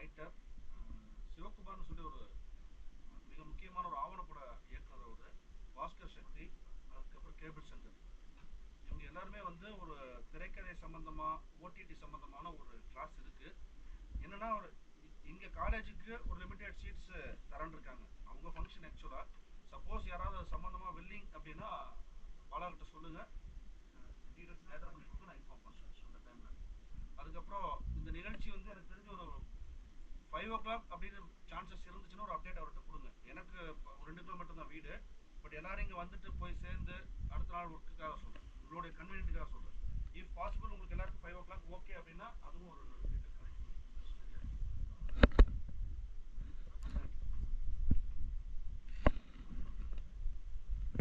Writer சிவகுமார்னு சொல்லி ஒரு மிக முக்கியமான ஒரு ஆவணப்பட இயக்குனர் அவர், பாஸ்கர் சக்தி, அதுக்கப்புறம் கேபிள் சங்கர். இவங்க எல்லாருமே வந்து ஒரு திரைக்கதை சம்பந்தமா ஓடிடி சம்பந்தமான ஒரு கிளாஸ் இருக்கு. என்னன்னா ஒரு இங்க காலேஜுக்கு ஒரு லிமிடெட் சீட்ஸ் தரன் இருக்காங்க. அவங்க ஃபங்க்ஷன் ஆக்சுவலா சப்போஸ் யாராவது சம்பந்தமா வில்லிங் அப்படின்னா பாலாகிட்ட சொல்லுங்க, டீடைல்ஸ் கேதர் பண்ணி கொடுத்து நான் இன்ஃபார்ம் பண்ணுறேன் அந்த டைம்ல. அதுக்கப்புறம் இந்த நிகழ்ச்சி வந்து எனக்கு தெரிஞ்ச ஒரு 5 o'clock அப்படின்னு சான்சஸ் இருந்துச்சுன்னா ஒரு அப்டேட் அவர்கிட்ட கொடுங்க. எனக்கு ஒரு 2 கிலோமீட்டர் தான் வீடு, பட் எல்லாரும் இங்கே வந்துட்டு போய் சேர்ந்து அடுத்த நாள் ஒர்க்குக்காக சொல்கிறேன், உங்களுடைய கன்வீனியன்ட்டுக்காக சொல்கிறேன். இஃப் பாசிபிள் உங்களுக்கு எல்லாருக்கும் 5 o'clock ஓகே அப்படின்னா அதுவும் ஒரு டீட்டெயில் கலெக்ட் பண்ணி.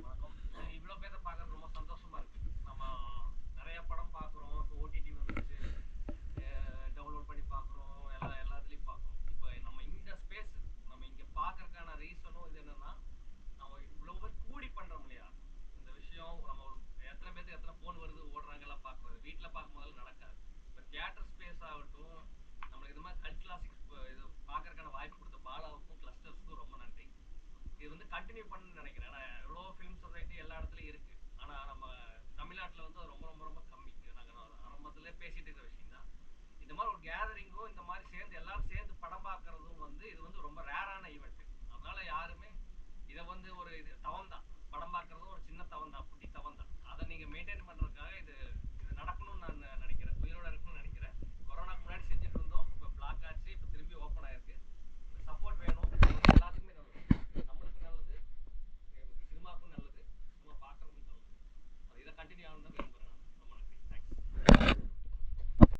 வணக்கம். இவ்வளோ பேரை பார்க்கறது ரொம்ப சந்தோஷமா இருக்கு. நம்ம நிறைய படம் பார்க்குறோம், இப்போ ஓடிடி வந்துருச்சு, டவுன்லோட் பண்ணி பார்க்குறோம், எல்லாத்துலேயும் பார்க்குறோம். இப்போ நம்ம இந்த ஸ்பேஸ் நம்ம இங்கே பார்க்கறதுக்கான ரீசனும் இது என்னன்னா, நம்ம இவ்வளோ பேர் கூடி பண்ணுறோம் இல்லையா இந்த விஷயம். நம்ம ஒரு எத்தனை பேருக்கு எத்தனை ஃபோன் வருது ஓடுறாங்கலாம் பார்க்குறது வீட்டில் பார்க்கும் போதெல்லாம் நடக்காது. இப்போ தியேட்டர் ஸ்பேஸ் ஆகட்டும், நம்மளுக்கு இந்த மாதிரி கல்ட் கிளாசிக்ஸ் இது பார்க்கறதுக்கான வாய்ப்பு கொடுத்த பாலாவுக்கும் கிளஸ்டர்ஸ்க்கும் ரொம்ப நன்றி. இது வந்து கண்டினியூ பண்ணணும்னு நினைக்கிறேன். ஏன்னா எவ்வளோ ஃபிலிம் சொசைட்டி எல்லா இடத்துலையும் இருக்கு, ஆனால் நம்ம தமிழ்நாட்டில் வந்து ரொம்ப ரொம்ப ரொம்ப கம்மி. நாங்கள் ஆரம்பத்திலே பேசிட்டு இருக்கிற விஷயம் தான். இந்த மாதிரி ஒரு கேதரிங்கும் இந்த மாதிரி சேர்ந்து எல்லாரும் சேர்ந்து படம் பார்க்கறதும் வந்து இது வந்து ரொம்ப ரேரான ஈவெண்ட். அதனால யாருமே இதை வந்து ஒரு இது தவம் தான், படம் பார்க்கறதும் ஒரு சின்ன தவம் தான்.